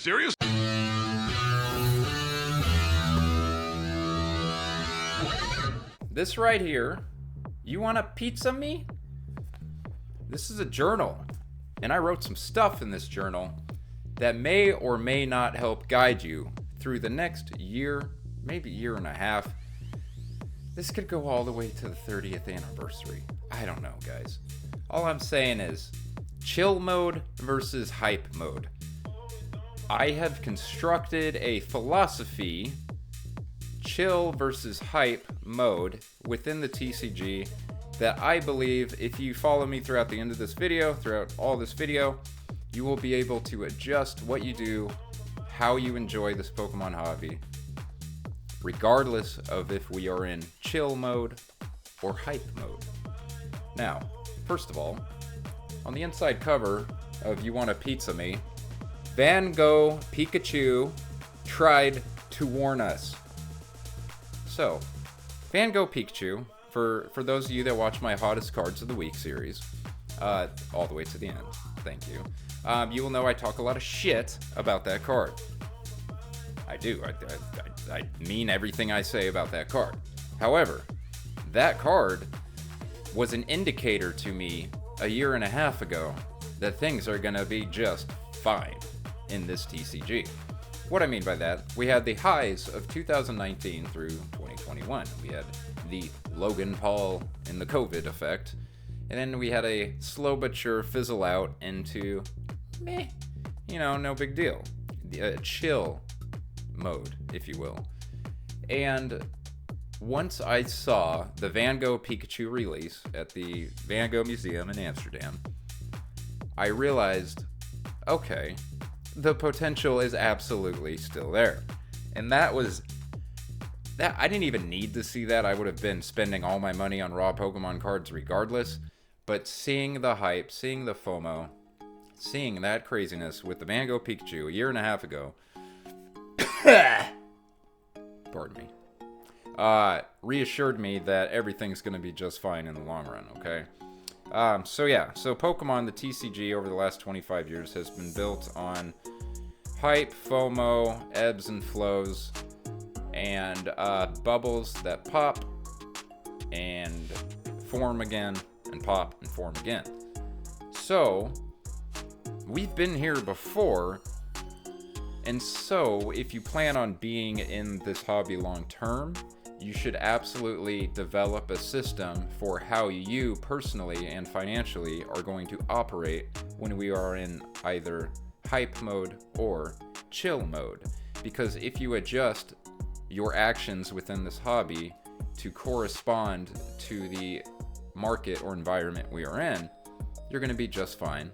serious? This right here, you want a pizza me? This is a journal, and I wrote some stuff in this journal that may or may not help guide you through the next year, maybe year and a half. This could go all the way to the 30th anniversary. I don't know, guys. All I'm saying is chill mode versus hype mode. I have constructed a philosophy, chill versus hype mode within the TCG, that I believe if you follow me throughout the end of this video, throughout all this video, you will be able to adjust what you do, how you enjoy this Pokemon hobby, regardless of if we are in chill mode or hype mode. Now, first of all, on the inside cover of You Want a Pizza Me, Gogh Pikachu tried to warn us. So, Gogh Pikachu, for those of you that watch my Hottest Cards of the Week series, all the way to the end, thank you, you will know I talk a lot of shit about that card. I do. I mean everything I say about that card. However, that card was an indicator to me a year and a half ago that things are going to be just fine in this TCG. What I mean by that, we had the highs of 2019 through 2021. We had the Logan Paul and the COVID effect, and then we had a slow but sure fizzle out into meh, no big deal. Chill mode, if you will. And once I saw the Gogh Pikachu release at the Van Gogh Museum in Amsterdam, I realized, okay, the potential is absolutely still there. And that I didn't even need to see that. I would have been spending all my money on raw Pokemon cards regardless. But seeing the hype, seeing the FOMO, seeing that craziness with the Gogh Pikachu a year and a half ago, pardon me, reassured me that everything's going to be just fine in the long run, okay? So Pokemon, the TCG, over the last 25 years has been built on hype, FOMO, ebbs and flows, and bubbles that pop and form again, and pop and form again. So, we've been here before, and so if you plan on being in this hobby long term, you should absolutely develop a system for how you personally and financially are going to operate when we are in either hype mode or chill mode. Because if you adjust your actions within this hobby to correspond to the market or environment we are in, you're going to be just fine.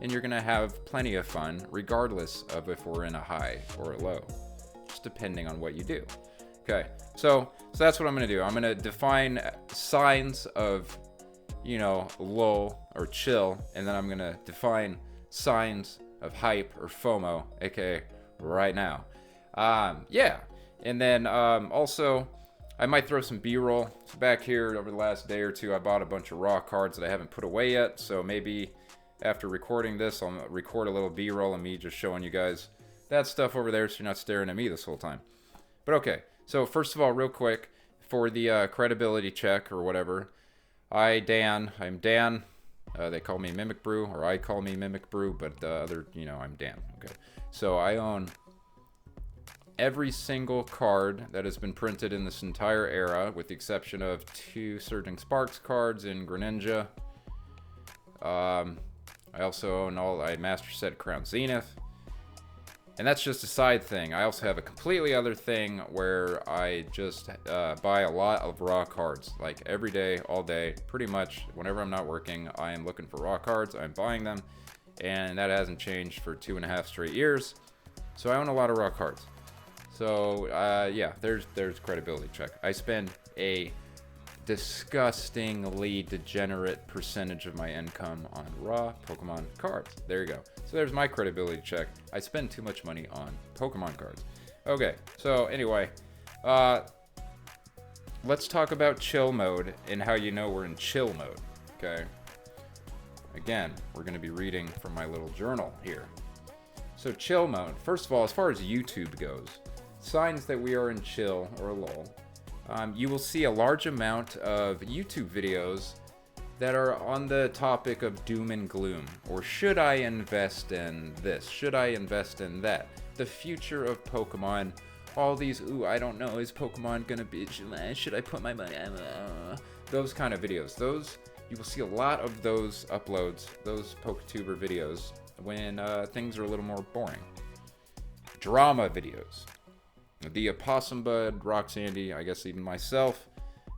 And you're going to have plenty of fun regardless of if we're in a high or a low. Just depending on what you do. Okay, so that's what I'm going to do. I'm going to define signs of, low or chill, and then I'm going to define signs of hype or FOMO, aka right now. And then also, I might throw some B-roll back here. Over the last day or two, I bought a bunch of raw cards that I haven't put away yet, so maybe after recording this, I'll record a little B-roll of me just showing you guys that stuff over there so you're not staring at me this whole time. But okay. So first of all, real quick, for the credibility check or whatever, I'm Dan. They call me Mimic Brew, or I call me Mimic Brew, but the other, I'm Dan. Okay. So I own every single card that has been printed in this entire era, with the exception of 2 Surging Sparks cards in Greninja. I also own I Master Set Crown Zenith. And that's just a side thing. I also have a completely other thing where I just buy a lot of raw cards. Like every day, all day, pretty much whenever I'm not working, I am looking for raw cards. I'm buying them. And that hasn't changed for 2.5 straight years. So I own a lot of raw cards. So there's credibility check. I spend a disgustingly degenerate percentage of my income on raw Pokemon cards. There you go. So there's my credibility check. I spend too much money on Pokemon cards. Okay, so anyway, let's talk about chill mode and how you know we're in chill mode, okay? Again, we're going to be reading from my little journal here. So chill mode. First of all, as far as YouTube goes, signs that we are in chill or lull. You will see a large amount of YouTube videos that are on the topic of doom and gloom, or should I invest in this? Should I invest in that? The future of Pokemon. All these, ooh, I don't know, is Pokemon gonna be, should I put my money, those kind of videos. Those, you will see a lot of those uploads, those PokeTuber videos, when things are a little more boring. Drama videos. The Opossum Bud, Roxandy, I guess even myself,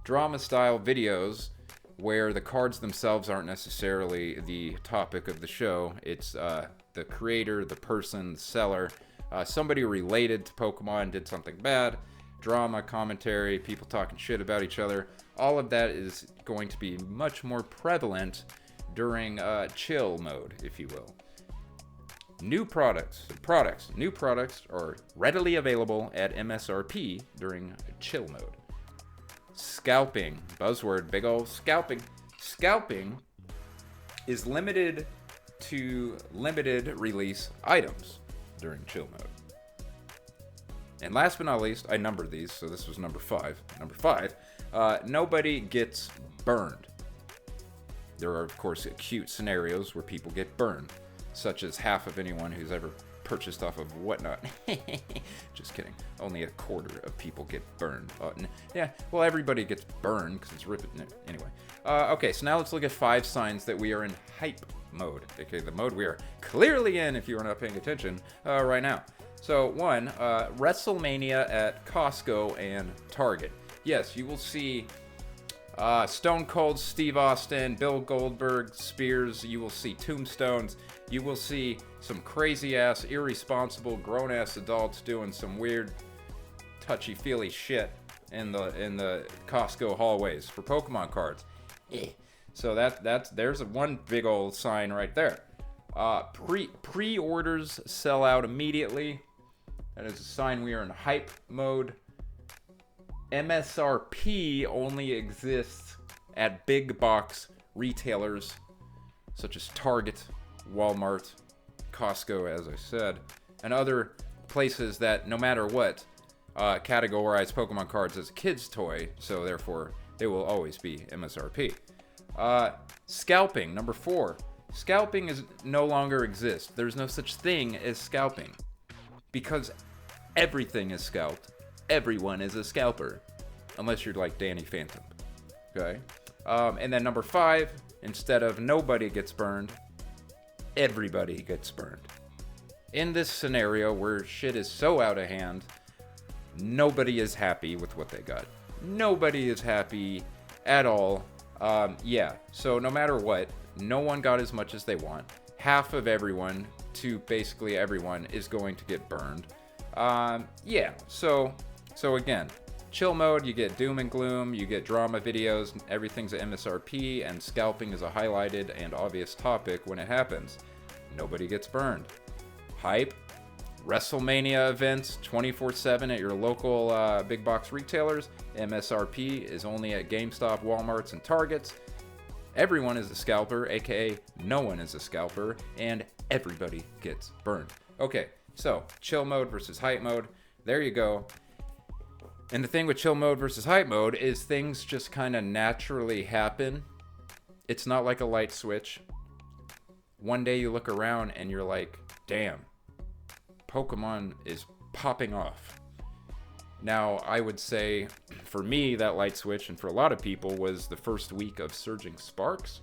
drama style videos where the cards themselves aren't necessarily the topic of the show. It's the creator, the person, the seller, somebody related to Pokemon did something bad, drama, commentary, people talking shit about each other. All of that is going to be much more prevalent during chill mode, if you will. New products are readily available at MSRP during chill mode. Scalping, buzzword, big ol' scalping. Scalping is limited to limited release items during chill mode. And last but not least, I numbered these, so this was number 5. Number 5, nobody gets burned. There are, of course, acute scenarios where people get burned, such as half of anyone who's ever purchased off of Whatnot. Just kidding. Only a quarter of people get burned. Yeah, well, everybody gets burned because it's ripping. Anyway. Okay, so now let's look at 5 signs that we are in hype mode. Okay, the mode we are clearly in if you are not paying attention right now. So, 1, WrestleMania at Costco and Target. Yes, you will see Stone Cold Steve Austin, Bill Goldberg, Spears. You will see tombstones. You will see some crazy-ass, irresponsible, grown-ass adults doing some weird, touchy-feely shit in the Costco hallways for Pokemon cards. So there's one big old sign right there. Pre-orders sell out immediately. That is a sign we are in hype mode. MSRP only exists at big box retailers such as Target, Walmart, Costco, as I said, and other places that, no matter what, categorize Pokemon cards as a kid's toy, so therefore they will always be MSRP. Scalping, number 4. Scalping no longer exists. There's no such thing as scalping, because everything is scalped. Everyone is a scalper, unless you're like Danny Phantom. Okay? And then number 5, instead of nobody gets burned, everybody gets burned. In this scenario where shit is so out of hand, nobody is happy with what they got. Nobody is happy at all. Yeah, so no matter what, no one got as much as they want. Half of everyone to basically everyone is going to get burned. Yeah, so again, chill mode, you get doom and gloom, you get drama videos, everything's at MSRP, and scalping is a highlighted and obvious topic when it happens. Nobody gets burned. Hype, WrestleMania events 24/7 at your local big box retailers. MSRP is only at GameStop, Walmarts, and Targets. Everyone is a scalper, aka no one is a scalper, and everybody gets burned. Okay, so chill mode versus hype mode. There you go. And the thing with chill mode versus hype mode is things just kind of naturally happen. It's not like a light switch. One day you look around and you're like, damn, Pokemon is popping off. Now, I would say, for me, that light switch, and for a lot of people, was the first week of Surging Sparks.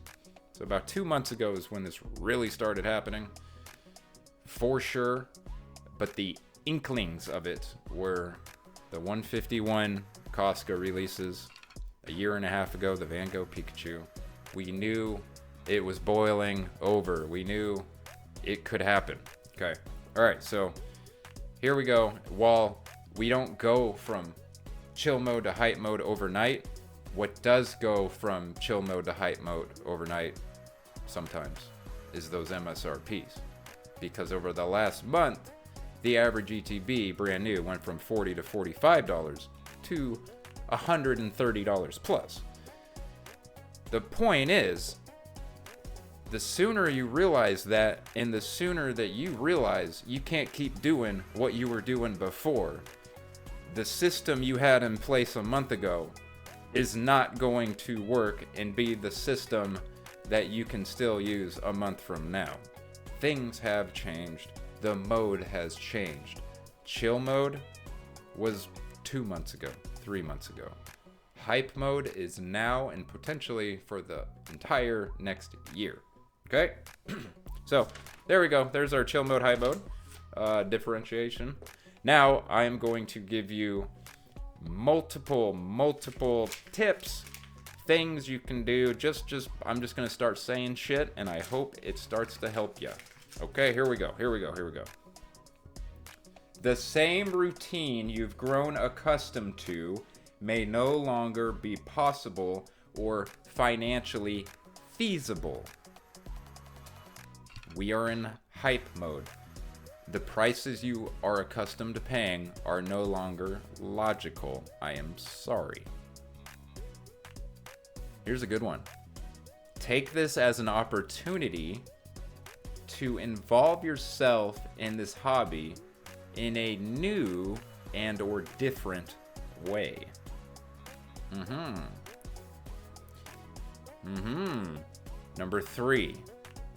So about 2 months ago is when this really started happening, for sure. But the inklings of it were the 151 Costco releases. A year and a half ago, the Van Gogh Pikachu. We knew it was boiling over. We knew it could happen. Okay. All right, so here we go. While we don't go from chill mode to hype mode overnight, what does go from chill mode to hype mode overnight sometimes is those MSRPs. Because over the last month, the average ETB brand new went from $40 to $45 to $130 plus. The point is, The sooner you realize that, and the sooner that you realize you can't keep doing what you were doing before, the system you had in place a month ago is not going to work and be the system that you can still use a month from now. Things have changed. The mode has changed. Chill mode was 2 months ago, 3 months ago. Hype mode is now and potentially for the entire next year. Okay? So, there we go. There's our chill mode, hype mode differentiation. Now, I am going to give you multiple tips, things you can do. I'm just going to start saying shit, and I hope it starts to help you. Okay, here we go. The same routine you've grown accustomed to may no longer be possible or financially feasible. We are in hype mode. The prices you are accustomed to paying are no longer logical. I am sorry. Here's a good one. Take this as an opportunity to involve yourself in this hobby in a new and or different way. Number 3.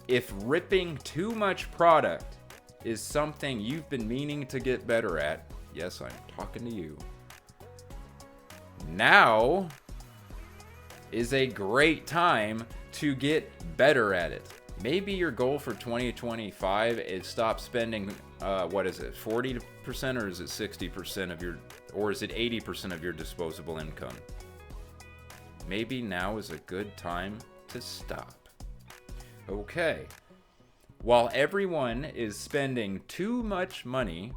If ripping too much product is something you've been meaning to get better at, yes, I'm talking to you, now is a great time to get better at it. Maybe your goal for 2025 is stop spending, 40% or is it 60% of your, or is it 80% of your disposable income? Maybe now is a good time to stop. Okay. While everyone is spending too much money,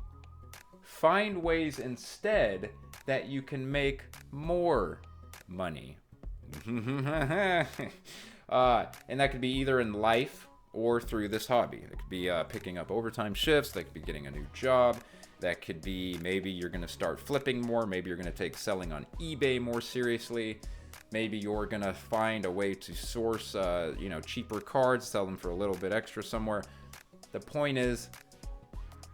find ways instead that you can make more money. And that could be either in life or through this hobby. It could be picking up overtime shifts. That could be getting a new job. That could be maybe you're going to start flipping more. Maybe you're going to take selling on eBay more seriously. Maybe you're going to find a way to source cheaper cards, sell them for a little bit extra somewhere. The point is,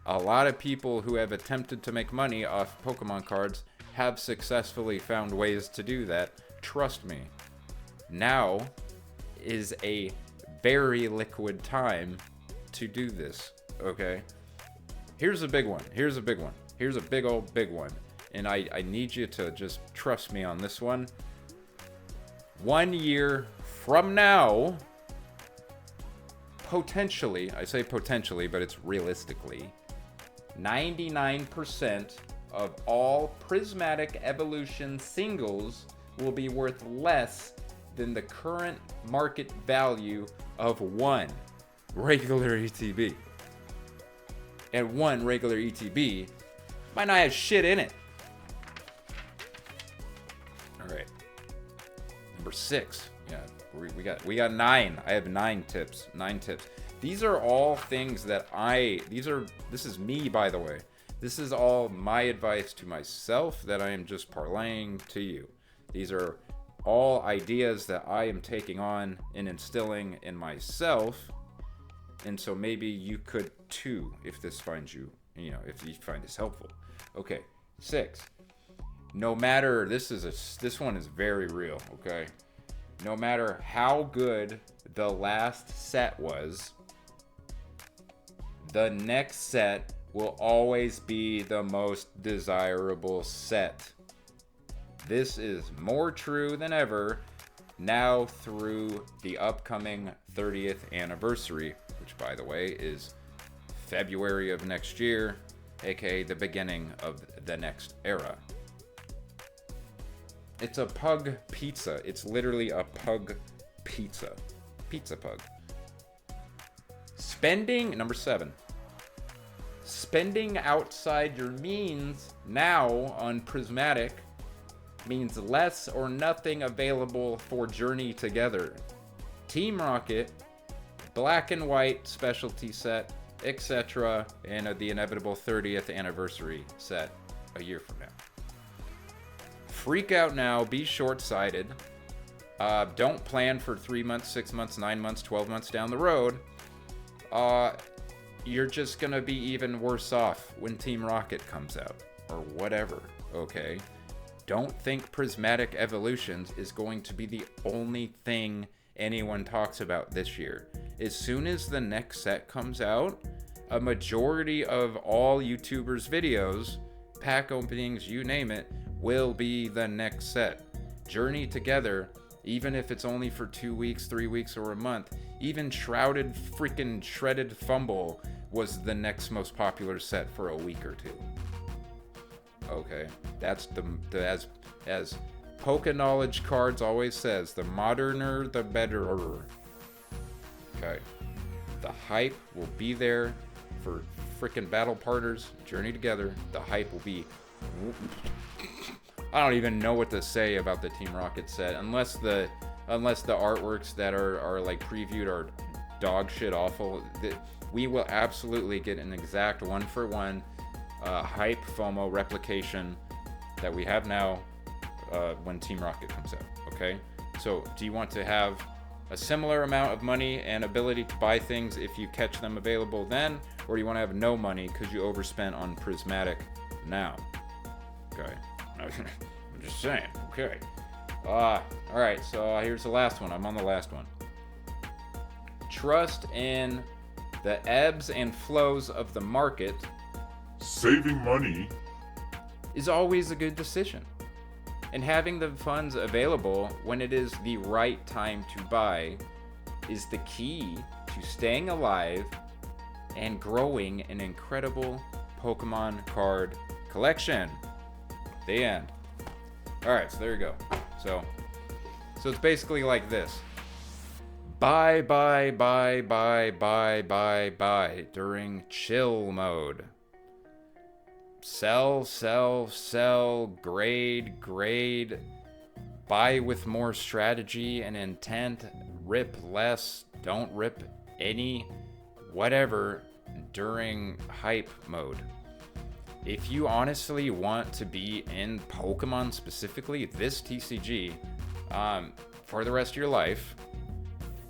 a lot of people who have attempted to make money off Pokemon cards have successfully found ways to do that. Trust me. Now is a very liquid time to do this, okay? Here's a big one. Here's a big old big one. And I need you to just trust me on this one. 1 year from now, potentially, I say potentially, but it's realistically, 99% of all Prismatic Evolution singles will be worth less than the current market value of one regular ETB. And one regular ETB might not have shit in it. All right. Number 6. Yeah, we got 9. I have 9 tips. 9 tips. These are all things that this is me, by the way. This is all my advice to myself that I am just parlaying to you. These are all ideas that I am taking on and instilling in myself. And so maybe you could too, if this finds you, if you find this helpful. Okay, 6. No matter, this one is very real, okay? No matter how good the last set was, the next set will always be the most desirable set. This is more true than ever now through the upcoming 30th anniversary, which, by the way, is February of next year, aka the beginning of the next era. It's a pug pizza. It's literally a pug pizza. Pizza pug. Number 7. Spending outside your means now on Prismatic means less or nothing available for Journey Together, Team Rocket, Black and White specialty set, etc., and the inevitable 30th anniversary set a year from now. Freak out now, be short-sighted, Don't plan for 3 months, 6 months, 9 months, 12 months down the road. You're just gonna be even worse off when Team Rocket comes out or whatever, okay? Don't think Prismatic Evolutions is going to be the only thing anyone talks about this year. As soon as the next set comes out, a majority of all YouTubers' videos, pack openings, you name it, will be the next set. Journey Together, even if it's only for 2 weeks, 3 weeks, or a month, even Shrouded freaking Shredded Fumble was the next most popular set for a week or two. Okay, that's as Poke Cards always says, the moderner the betterer. Okay, the hype will be there for freaking Battle Partners, Journey Together. The hype will be, I don't even know what to say about the Team Rocket set, unless the artworks that are like previewed are dog shit awful. We will absolutely get an exact 1-for-1 hype FOMO replication that we have now when Team Rocket comes out. Okay, so do you want to have a similar amount of money and ability to buy things if you catch them available then, or do you want to have no money because you overspent on Prismatic now? Okay, I'm just saying. Okay, all right, so here's the last one. I'm on the last one. Trust in the ebbs and flows of the market. Saving money is always a good decision. And having the funds available when it is the right time to buy is the key to staying alive and growing an incredible Pokemon card collection. The end. Alright, so there you go. So it's basically like this. Buy during chill mode. Sell, grade, buy with more strategy and intent, rip less, don't rip any, whatever, during hype mode. If you honestly want to be in Pokemon specifically, this TCG, for the rest of your life,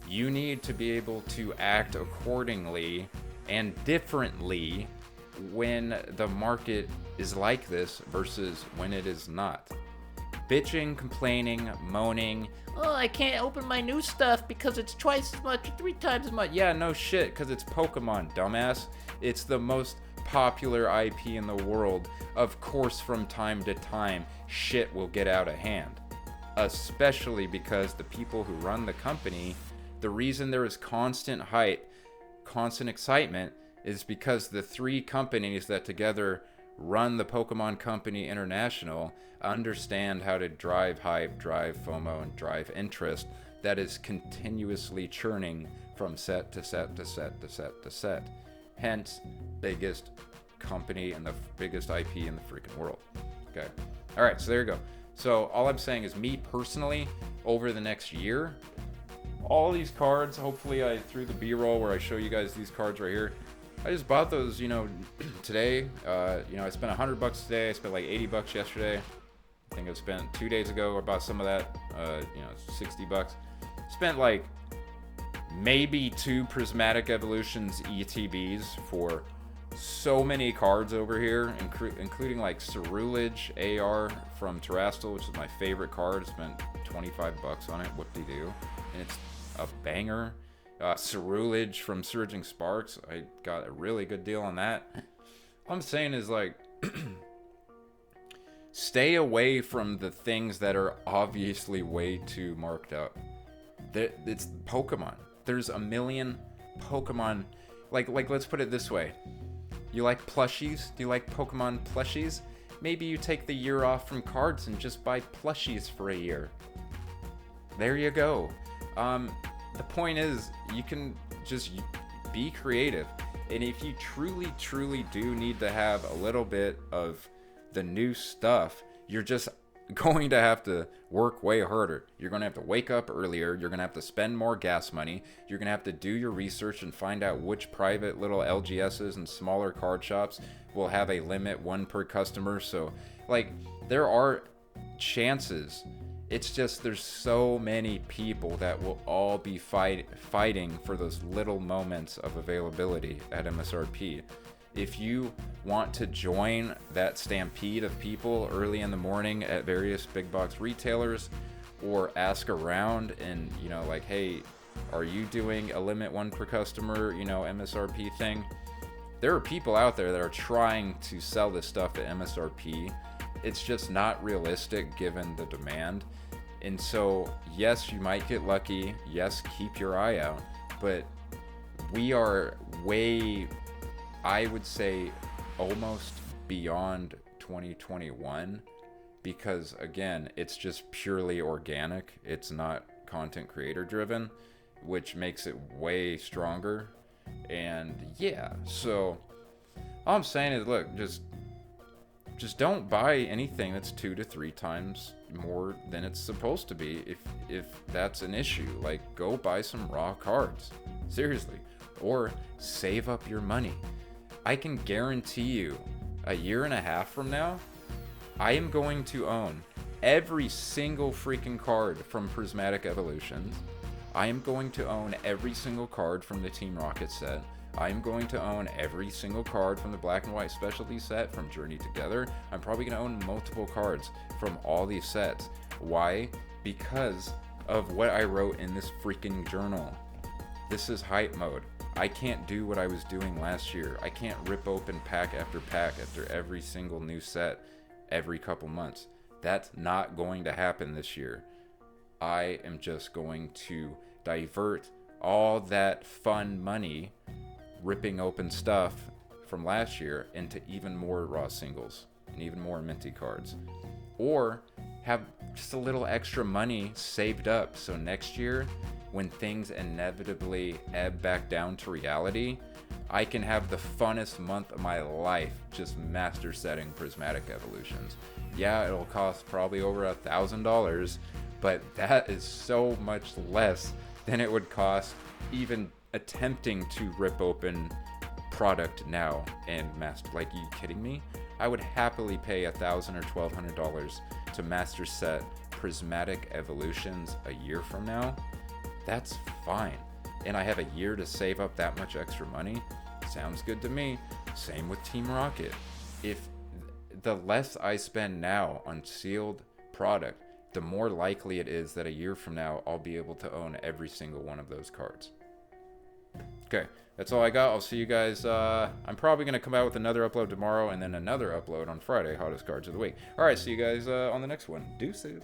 you need to be able to act accordingly and differently when the market is like this versus when it is not. Bitching, complaining, moaning, oh, I can't open my new stuff because it's twice as much, 3 times as much. Yeah, no shit, because it's Pokemon, dumbass. It's the most popular IP in the world. Of course, from time to time, shit will get out of hand. Especially because the people who run the company, the reason there is constant hype, constant excitement, is because the 3 companies that together run the Pokemon Company International understand how to drive hype, drive FOMO, and drive interest that is continuously churning from set to set to set to set to set. Hence, biggest company and the biggest IP in the freaking world. Okay. All right, so there you go. So all I'm saying is, me personally, over the next year, all these cards, hopefully I threw the B-roll where I show you guys these cards right here. I just bought those, today. I spent $100 today. I spent like $80 yesterday. I think I spent 2 days ago. I bought some of that, $60. Spent like maybe 2 Prismatic Evolutions ETBs for so many cards over here, including like Cerulege AR from Terastal, which is my favorite card. Spent $25 on it. Whoop-de-doo. And it's a banger. Cerulege from Surging Sparks, I got a really good deal on that. All I'm saying is, like, stay away from the things that are obviously way too marked up. It's Pokemon. There's a million Pokemon. Like let's put it this way. You like plushies? Do you like Pokemon plushies? Maybe you take the year off from cards and just buy plushies for a year. There you go. The point is, you can just be creative. And if you truly, truly do need to have a little bit of the new stuff, you're just going to have to work way harder. You're going to have to wake up earlier. You're going to have to spend more gas money. You're going to have to do your research and find out which private little LGSs and smaller card shops will have a limit, 1 per customer. So, like, there are chances It's just there's so many people that will all be fighting for those little moments of availability at MSRP. If you want to join that stampede of people early in the morning at various big box retailers, or ask around and, you know, like, hey, are you doing a limit one per customer, you know, MSRP thing? There are people out there that are trying to sell this stuff at MSRP. It's just not realistic given the demand. And so, yes, you might get lucky. Yes, keep your eye out. But we are way, I would say, almost beyond 2021. Because, again, it's just purely organic. It's not content creator driven, which makes it way stronger. And yeah, so all I'm saying is, look, just don't buy anything that's 2 to 3 times more than it's supposed to be. If that's an issue, like, go buy some raw cards, seriously, or save up your money. I can guarantee you, a year and a half from now, I am going to own every single freaking card from Prismatic Evolutions. I am going to own every single card from the Team Rocket set. I am going to own every single card from the Black and White Specialty set from Journey Together. I'm probably going to own multiple cards from all these sets. Why? Because of what I wrote in this freaking journal. This is hype mode. I can't do what I was doing last year. I can't rip open pack after every single new set every couple months. That's not going to happen this year. I am just going to divert all that fun money ripping open stuff from last year into even more raw singles and even more minty cards, or have just a little extra money saved up so next year, when things inevitably ebb back down to reality, I can have the funnest month of my life just master setting Prismatic Evolutions. Yeah, it'll cost probably over $1,000, but that is so much less than it would cost even attempting to rip open product now and master. Like, you kidding me? I would happily pay $1,000 or $1,200 to master set Prismatic Evolutions a year from now. That's fine. And I have a year to save up that much extra money. Sounds good to me. Same with Team Rocket. If the less I spend now on sealed product, the more likely it is that a year from now I'll be able to own every single one of those cards. Okay, that's all I got. I'll see you guys. I'm probably going to come out with another upload tomorrow and then another upload on Friday, hottest cards of the week. All right, see you guys on the next one. Deuces.